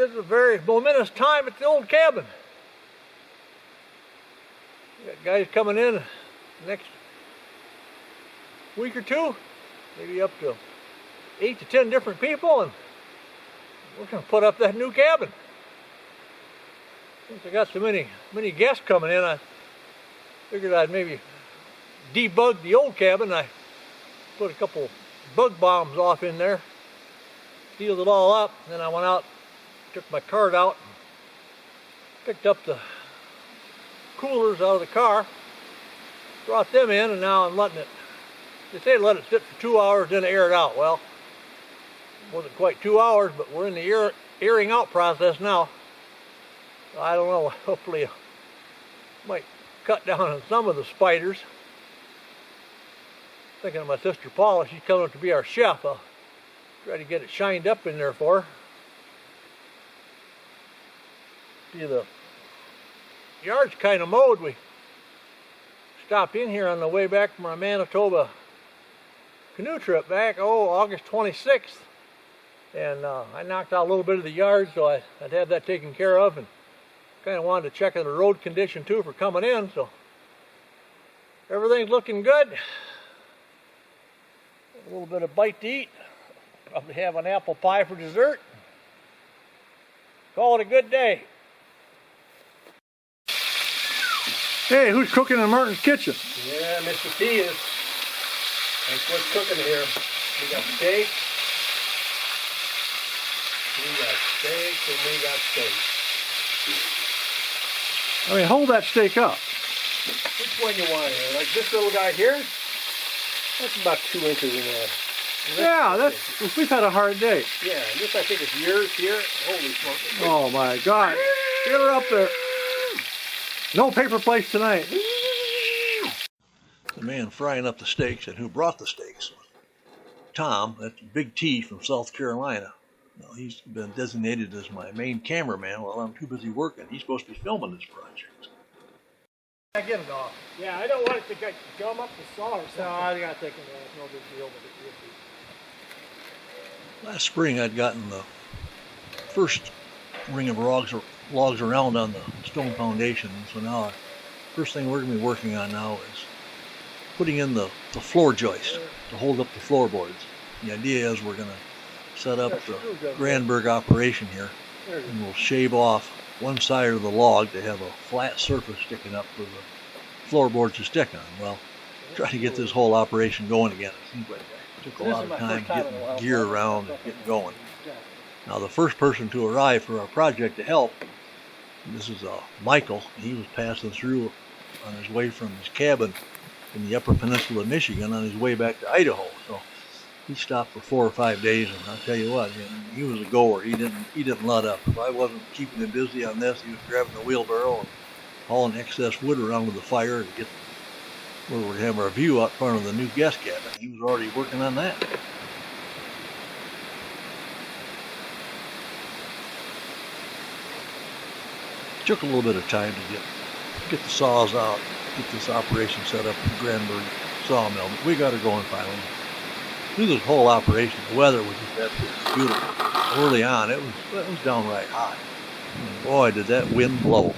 It's a very momentous time at the old cabin. We got guys coming in the next week or two, maybe up to 8 to 10 different people, and we're going to put up that new cabin. Since I got so many guests coming in, I figured I'd maybe debug the old cabin. I put a couple bug bombs off in there, sealed it all up, and then I went out, took my cart out, picked up the coolers out of the car, brought them in, and now I'm letting it, they say let it sit for 2 hours, then air it out. Well, it wasn't quite 2 hours, but we're in the airing out process now. I don't know, hopefully I might cut down on some of the spiders. Thinking of my sister Paula, she's coming up to be our chef. I'll try to get it shined up in there for her. See, the yard's kind of mowed. We stopped in here on the way back from our Manitoba canoe trip back, August 26th. And I knocked out a little bit of the yard, so I'd have that taken care of, and kind of wanted to check on the road condition too for coming in, so everything's looking good. A little bit of bite to eat. Probably have an apple pie for dessert. Call it a good day. Hey, who's cooking in Martin's kitchen? Yeah, Mr. P is. That's what's cooking here. We got steak. We got steak and we got steak. I mean, hold that steak up. Which one you want here? Like this little guy here? That's about 2 inches in there. Yeah, we've had a hard day. Yeah, this I think is yours here. Holy smoke. Oh my God. Get her up there. No paper plates tonight. The man frying up the steaks, and who brought the steaks? Tom, that's Big T from South Carolina. Now, he's been designated as my main cameraman while I'm too busy working. He's supposed to be filming this project. I get it off. Yeah, I don't want it to gum up the saw or something. No, I got thinking that's no big deal, but it would be. Last spring I'd gotten the first ring of logs around on the stone foundation, and so now first thing we're going to be working on now is putting in the floor joist to hold up the floorboards. The idea is we're going to set up the Grandberg operation here, and we'll shave off one side of the log to have a flat surface sticking up for the floorboards to stick on. Well, trying to get this whole operation going again. It seems like it took a lot of time getting gear around and getting going. Now, the first person to arrive for our project to help, this is Michael. He was passing through on his way from his cabin in the Upper Peninsula of Michigan on his way back to Idaho. So he stopped for 4 or 5 days, and I'll tell you what, he was a goer. He didn't let up. If I wasn't keeping him busy on this, he was grabbing the wheelbarrow and hauling excess wood around to the fire to get where we'd have our view out front of the new guest cabin. He was already working on that. It took a little bit of time to get the saws out, get this operation set up in Grandberg sawmill, but we got her going finally. Through this whole operation, the weather was just absolutely beautiful. Early on, it was downright hot. And boy, did that wind blow.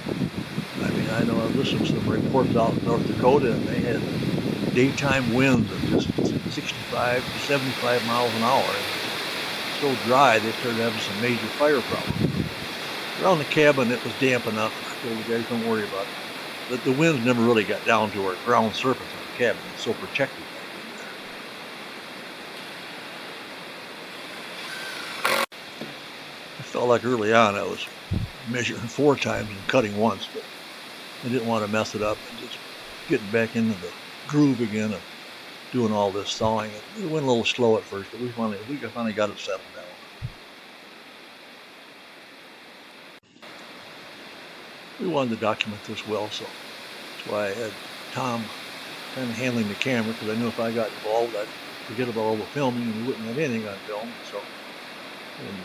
I mean, I know I've listened to some reports out in North Dakota, and they had daytime winds of just 65 to 75 miles an hour. And so dry, they started having some major fire problems. Around the cabin, it was damp enough. I told the guys, don't worry about it. But the winds never really got down to our ground surface of the cabin. It's so protected. I felt like early on I was measuring 4 times and cutting once, but I didn't want to mess it up and just getting back into the groove again of doing all this sawing. It went a little slow at first, but we finally got it settled down. We wanted to document this well, so that's why I had Tom kind of handling the camera, because I knew if I got involved, I'd forget about all the filming and we wouldn't have anything on film. So, and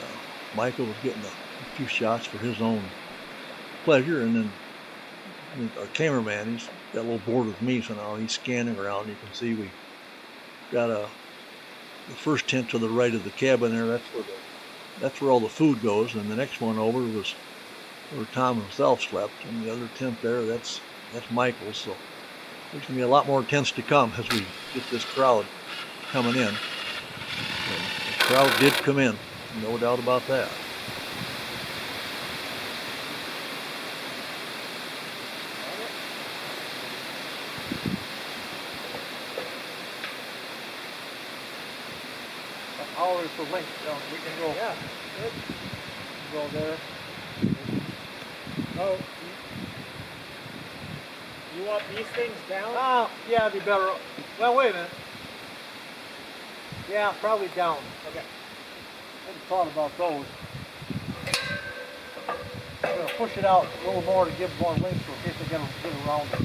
Michael was getting a few shots for his own pleasure, and then our cameraman, he's got a little board with me, so now he's scanning around. You can see we got the first tent to the right of the cabin there. That's where the that's where all the food goes, and the next one over was where Tom himself slept, and the other tent there, that's Michael's. So there's gonna be a lot more tents to come as we get this crowd coming in. And the crowd did come in, no doubt about that. Hours for length, so we can go. Yeah, good. Go there. Oh, you want these things down? Yeah, it'd be better. Well, wait a minute. Yeah, probably down. Okay. I hadn't thought about those. I'm going to push it out a little more to give more length in case they get around it.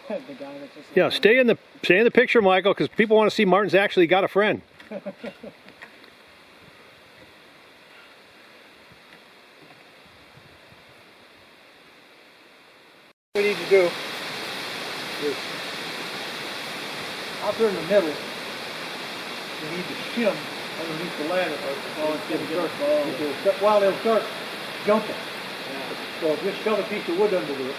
The guy that just Yeah, stay in the picture, Michael, because people want to see Martin's actually got a friend. What we need to do is out there in the middle, we need to shim underneath the ladder. Well, they'll start jumping. Yeah. So just shove a piece of wood under it.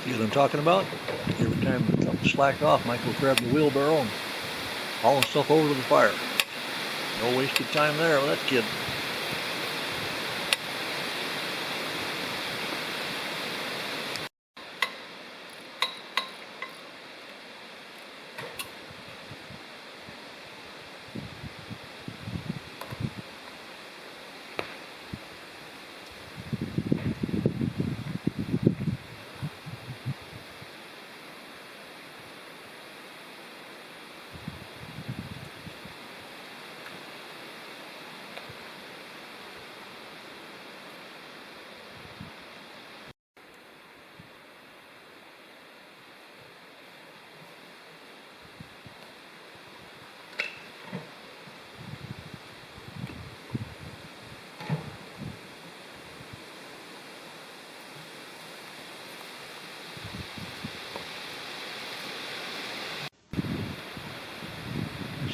See what I'm talking about? Every time something slacked off, Michael grabbed the wheelbarrow and hauling stuff over to the fire. No wasted time there with that kid.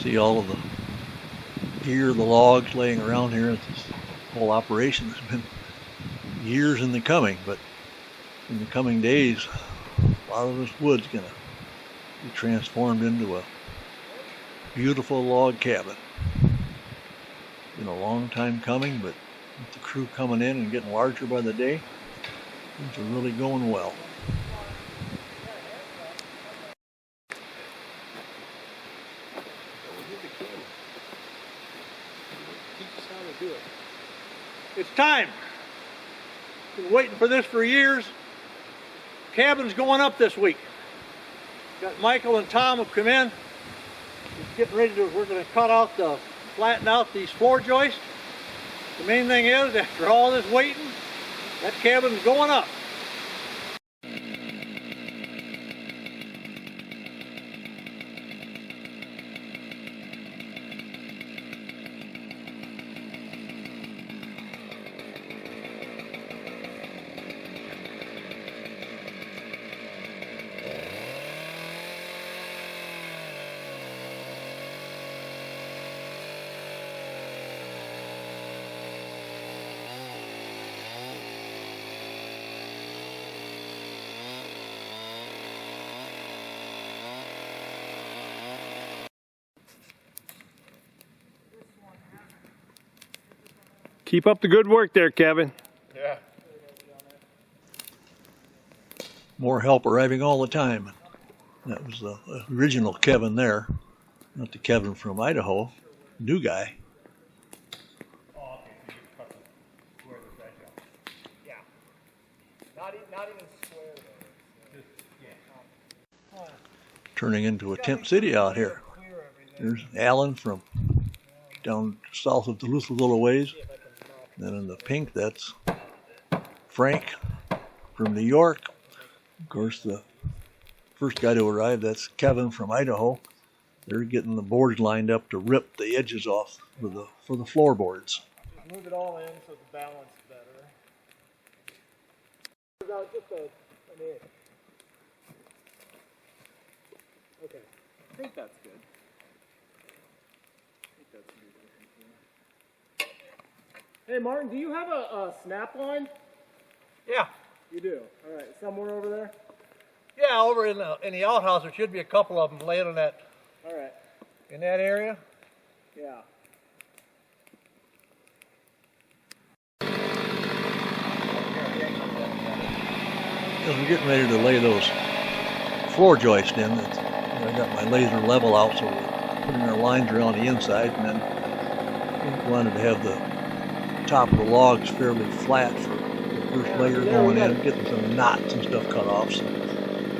See all of the gear, the logs laying around here. This whole operation has been years in the coming, but in the coming days, a lot of this wood's gonna be transformed into a beautiful log cabin. Been a long time coming, but with the crew coming in and getting larger by the day, things are really going well. It's time. Been waiting for this for years. Cabin's going up this week. Got Michael and Tom have come in. He's getting ready to, we're going to flatten out these floor joists. The main thing is, after all this waiting, that cabin's going up. Keep up the good work there, Kevin. Yeah. More help arriving all the time. That was the original Kevin there, not the Kevin from Idaho, new guy. Oh, okay. So you cut the square the veg out. Yeah. Not even square though. Just, Turning into a tent city out here. There's Alan from down south of Duluth a little ways. Then in the pink, that's Frank from New York. Of course, the first guy to arrive, that's Kevin from Idaho. They're getting the boards lined up to rip the edges off for the floorboards. Move it all in so the balance better. About just an inch. Okay. I think that's good. Hey Martin, do you have a snap line? Yeah. You do. All right. Somewhere over there. Yeah, over in the outhouse, there should be a couple of them laying in that All right. area. Yeah. As we're getting ready to lay those floor joists in, I got my laser level out, so we're putting our lines around the inside, and then we wanted to have the top of the logs fairly flat for the first layer going in, getting some knots and stuff cut off. So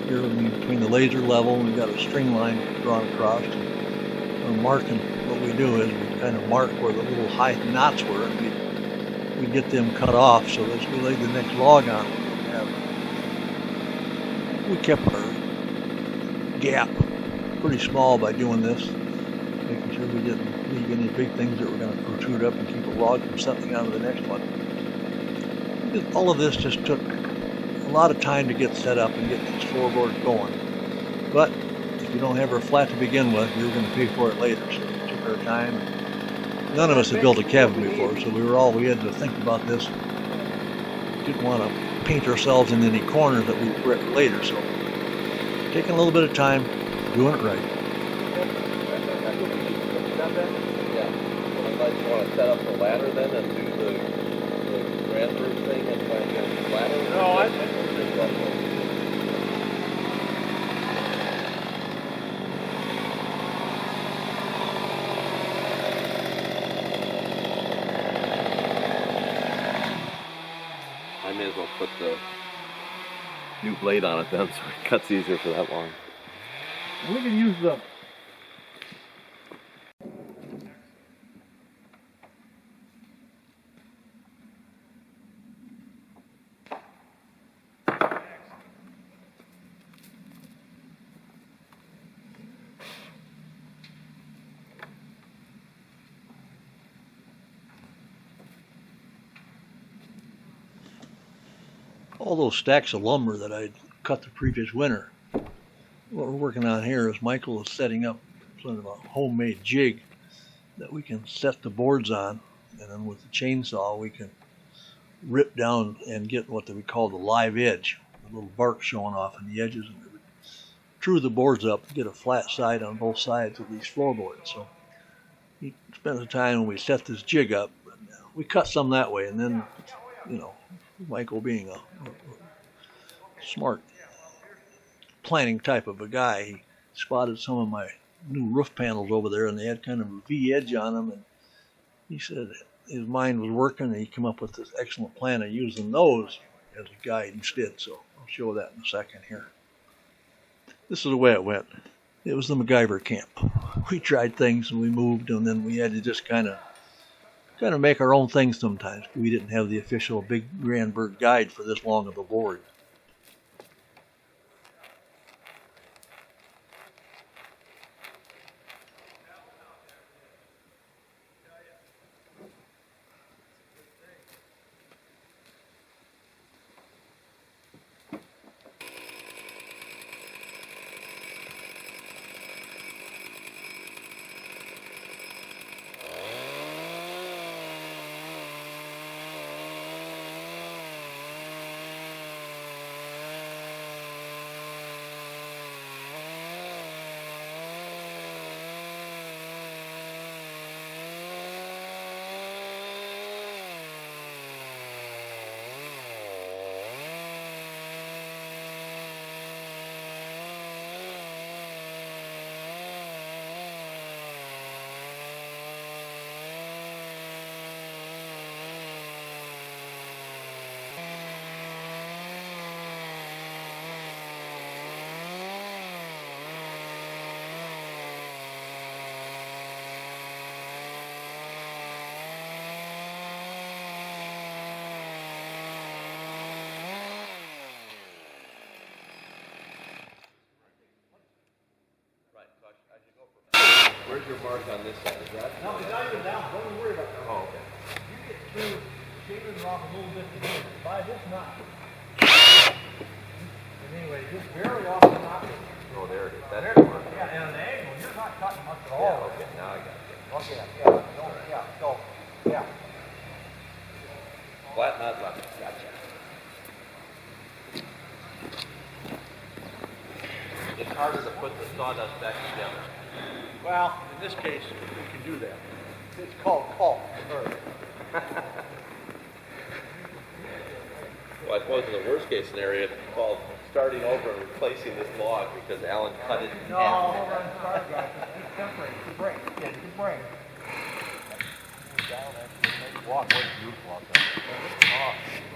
here between the laser level, we've got a string line drawn across. And we're marking, what we do is we kind of mark where the little high knots were, and we get them cut off, so as we lay the next log on, we kept our gap pretty small by doing this, making sure we didn't leave any big things that were going to protrude up and keep a log from settling onto the next one. All of this just took a lot of time to get set up and get these floorboards going. But if you don't have her flat to begin with, you're going to pay for it later. So it took our time. None of us had built a cabin before, so we had to think about this. Didn't want to paint ourselves in any corners that we regret later. So taking a little bit of time, doing it right. Yeah. Well, you want to set up the ladder then and do the grand roof thing and try and get the ladder? No, I may as well put the new blade on it then, so it cuts easier for that long. we can use the All those stacks of lumber that I'd cut the previous winter. What we're working on here is Michael is setting up sort of a homemade jig that we can set the boards on, and then with the chainsaw we can rip down and get what we call the live edge, the little bark showing off on the edges, and true the boards up, get a flat side on both sides of these floorboards. So he spent the time when we set this jig up, and we cut some that way, and then, you know, Michael being a smart planning type of a guy, he spotted some of my new roof panels over there, and they had kind of a V edge on them, and he said his mind was working, and he came up with this excellent plan of using those as a guide instead. So I'll show that in a second here. This is the way it went. It was the MacGyver camp. We tried things and we moved, and then we had to just kind of make our own things sometimes. We didn't have the official big grand bird guide for this long of a board. Where's your mark on this side? Is that? No, it's not even down. Don't even worry about that. Oh, okay. You get through shaving off a little bit to here. By this knot. Anyway, just barely off the knob. Oh, there it is. That's the one. Yeah, and an angle. You're not cutting much at Yeah, all. okay, now I got it. Okay, yeah, no, yeah, so, yeah. Flat nut left. Gotcha. It's harder to put the sawdust back together. Well, in this case, we can do that. It's called caulk. Well, I suppose in the worst case scenario, it's called starting over and replacing this log because Alan cut it in No, half. over on the car, guys. Keep temporary. Keep break. Yeah, keep break. Walk away from you, walk up.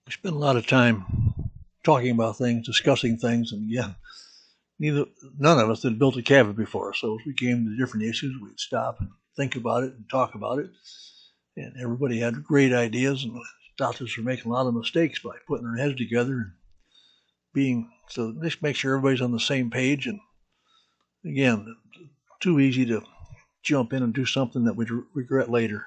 We spend a lot of time talking about things, discussing things, and again, none of us had built a cabin before, so as we came to different issues, we'd stop and think about it and talk about it. And everybody had great ideas and stopped us from making a lot of mistakes by putting their heads together and being so just make sure everybody's on the same page. And again, too easy to jump in and do something that we'd regret later.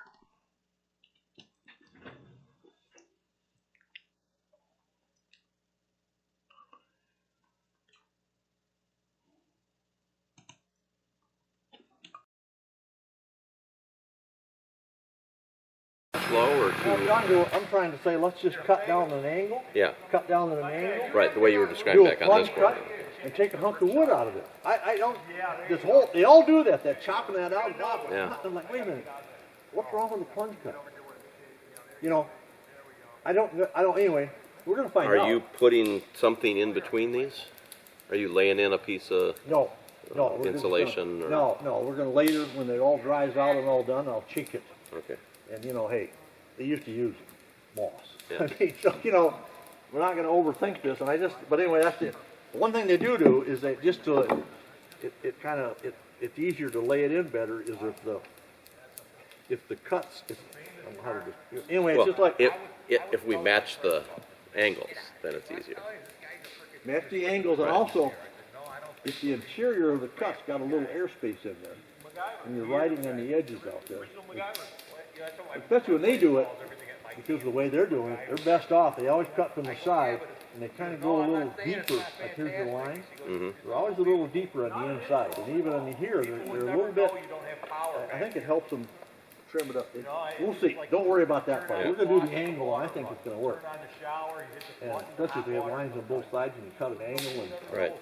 Slow or too? I'm trying to say, let's just cut down an angle. Yeah. Cut down at an angle. Right, the way you were describing Do a back on this plunge one. cut and take a hunk of wood out of it. I don't. This whole they all do that. They're chopping that out. Yeah. I'm like, wait a minute. What's wrong with the plunge cut? You know, I don't. Anyway, we're gonna find out. Are you putting something in between these? Are you laying in a piece of No. We're just insulation? Gonna, no. We're gonna later when it all dries out and all done, I'll chink it. Okay. And you know, hey, they used to use moss. Yeah. I mean, so you know, we're not going to overthink this. And but anyway, that's it. One thing they do is they just to it's easier to lay it in better is if the cuts. I don't know how to do. Anyway, Well, it's just like if we match the angles, then it's easier. match the angles, and also if the interior of the cuts got a little airspace in there, and you're riding on the edges out there. Especially when they do it, because of the way they're doing it, they're best off. They always cut from the side, and they kind of go a little deeper. Like here's the line. They're always a little deeper on the inside, and even on the here, they're a little bit. I think it helps them trim it up. We'll see. Don't worry about that part. We're gonna do the angle, and I think it's gonna work. Turn on the shower, you hit the And button, especially if they have lines on both sides and you cut an angle and. Right.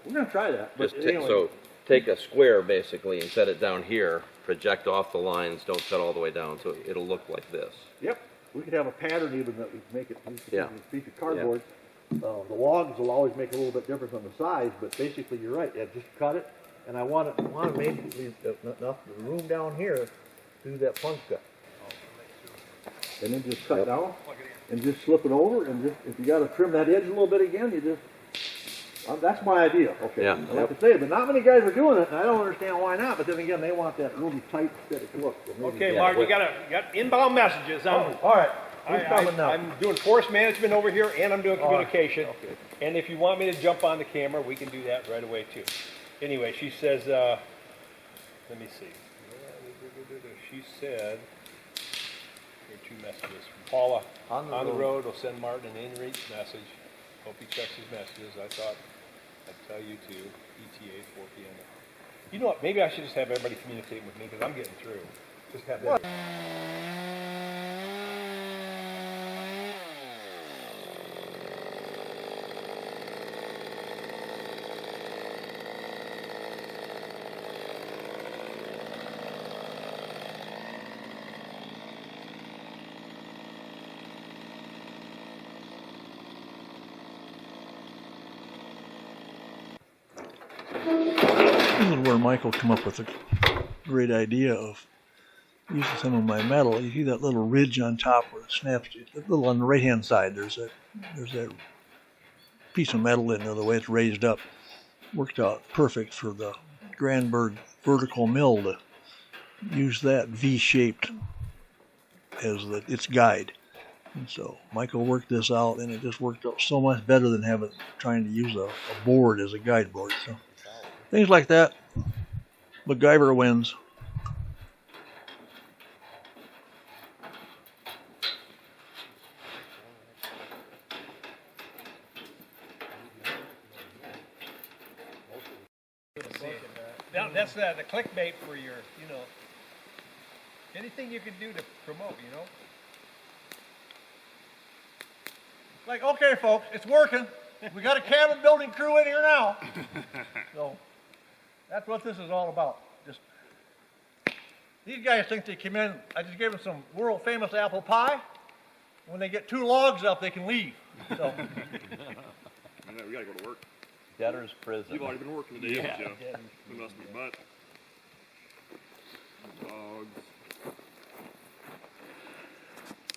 We're gonna try that, but Just anyway. so take a square basically and set it down here. Project off the lines. Don't cut all the way down, so it'll look like this. Yep, we could have a pattern even that we can make it, Yeah. piece of cardboard. The logs will always make a little bit difference on the size, but basically you're right, yeah, just cut it. And I want to basically enough room down here to do that punch cut. And then just cut down and just slip it over and just, if you got to trim that edge a little bit again, you just, that's my idea, okay? Yeah. I like to say it, but not many guys are doing it, and I don't understand why not, but then again, they want that really tight, aesthetic look. So maybe- Okay, Yeah, Martin, you well- got inbound messages. All right, who's coming now? I'm doing force management over here, and I'm doing All right, communication. okay. And if you want me to jump on the camera, we can do that right away too. Anyway, she says, let me see. She said, here are 2 messages from Paula. On the road, will send Martin an in-reach message. Hope he checks his messages. I thought I'd tell you too. ETA 4 p.m. You know what? Maybe I should just have everybody communicate with me because I'm getting through. Just have that. This is where Michael come up with a great idea of using some of my metal. You see that little ridge on top where it snaps. A little on the right hand side. There's that piece of metal in there. The way it's raised up worked out perfect for the Granberg vertical mill to use that V-shaped as its guide. And so Michael worked this out, and it just worked out so much better than trying to use a board as a guide board. So things like that. MacGyver wins. That's the clickbait for your, anything you can do to promote, Like, okay, folks, it's working. We got a cabin building crew in here now. So that's what this is all about. Just these guys think they came in. I just gave them some world famous apple pie. When they get 2 logs up, they can leave. So I know, we gotta go to work. Debtor's prison. You've already been working today, haven't you? We must be, but